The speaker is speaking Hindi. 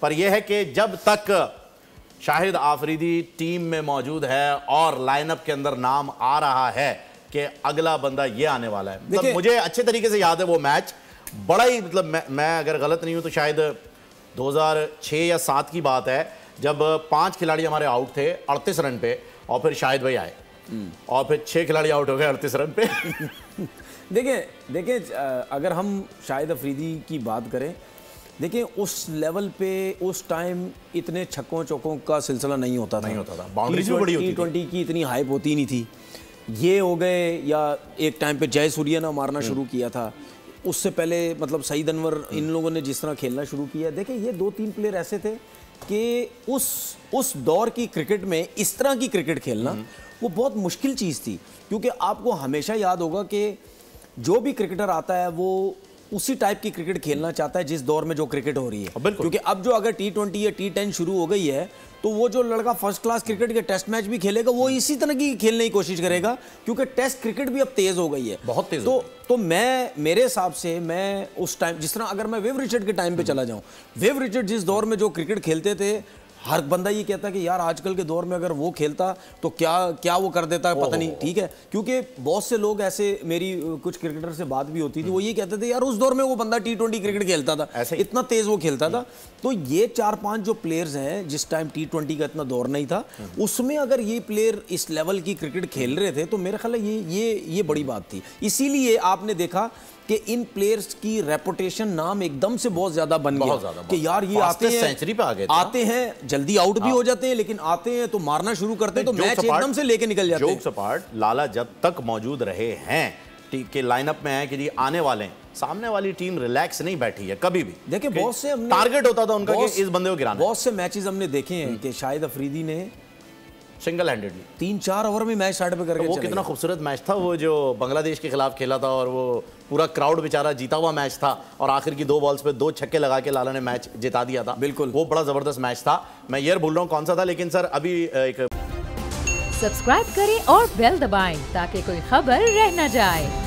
पर यह है कि जब तक शाहिद आफरीदी टीम में मौजूद है और लाइनअप के अंदर नाम आ रहा है कि अगला बंदा ये आने वाला है, मतलब मुझे अच्छे तरीके से याद है वो मैच बड़ा ही, मतलब मैं अगर गलत नहीं हूं तो शायद 2006 या 7 की बात है, जब 5 खिलाड़ी हमारे आउट थे 38 रन पे और फिर शाहिद भाई आए और फिर 6 खिलाड़ी आउट हो गए 38 रन पे। देखिए अगर हम शाहिद अफरीदी की बात करें, देखिए उस लेवल पे उस टाइम इतने छक्कों चौकों का सिलसिला नहीं होता था। बाउंड्रीज भी बड़ी होती थी। T20 की इतनी हाइप होती नहीं थी। ये हो गए, या एक टाइम पे जय सूर्या ने मारना शुरू किया था, उससे पहले मतलब सईद अनवर, इन लोगों ने जिस तरह खेलना शुरू किया। देखिए ये 2-3 प्लेयर ऐसे थे कि उस दौर की क्रिकेट में इस तरह की क्रिकेट खेलना वो बहुत मुश्किल चीज़ थी, क्योंकि आपको हमेशा याद होगा कि जो भी क्रिकेटर आता है वो उसी टाइप की क्रिकेट खेलना चाहता है जिस दौर में जो क्रिकेट हो रही है। क्योंकि अब जो अगर T20 या T10 शुरू हो गई है तो वो जो लड़का फर्स्ट क्लास क्रिकेट के टेस्ट मैच भी खेलेगा वो इसी तरह की खेलने की कोशिश करेगा, क्योंकि टेस्ट क्रिकेट भी अब तेज हो गई है, बहुत तेज। तो मेरे हिसाब से मैं उस टाइम, जिस तरह अगर मैं विव रिचर्ड के टाइम पे चला जाऊं, विव रिचर्ड जिस दौर में जो क्रिकेट खेलते थे, हर बंदा ये कहता कि यार आजकल के दौर में अगर वो खेलता तो क्या वो कर देता है पता नहीं, ठीक है। क्योंकि बहुत से लोग ऐसे, मेरी कुछ क्रिकेटर से बात भी होती थी, वो ये कहते थे यार उस दौर में वो बंदा T20 क्रिकेट खेलता था, इतना तेज वो खेलता था। तो ये 4-5 जो प्लेयर्स हैं, जिस टाइम T20 का इतना दौर नहीं था, उसमें अगर ये प्लेयर इस लेवल की क्रिकेट खेल रहे थे तो मेरे ख्याल ये बड़ी बात थी। इसीलिए आपने देखा कि इन प्लेयर्स की रेपुटेशन, नाम एकदम से बहुत ज्यादा बन गया कि यार ये आते हैं, सेंचुरी पे आते हैं, जल्दी आउट भी हो जाते हैं, लेकिन आते हैं तो मारना शुरू करते हैं, तो मैच एकदम से लेके निकल जाते हैं। जोक्स अपार्ट, लाला जब तक मौजूद रहे हैं के लाइनअप में है कि जी आने वाले हैं, सामने वाली टीम रिलैक्स नहीं बैठी है कभी भी। देखिए बहुत से टारगेट होता था उनका कि इस बंदे को गिराना। बहुत से मैचेस हमने देखे हैं कि शाहिद अफरीदी ने सिंगल हैंडेडली 3-4 ओवर में मैच स्टार्ट पे करके वो कितना खूबसूरत मैच था वो जो बांग्लादेश के खिलाफ खेला था, और वो पूरा क्राउड बेचारा जीता हुआ मैच था, और आखिर की 2 बॉल्स पे 2 छक्के लगा के लाला ने मैच जिता दिया था। बिल्कुल, वो बड़ा जबरदस्त मैच था। मैं ये भूल रहा हूँ कौन सा था, लेकिन सर अभी एक सब्सक्राइब करें और बेल दबाएं ताकि कोई खबर रह न जाए।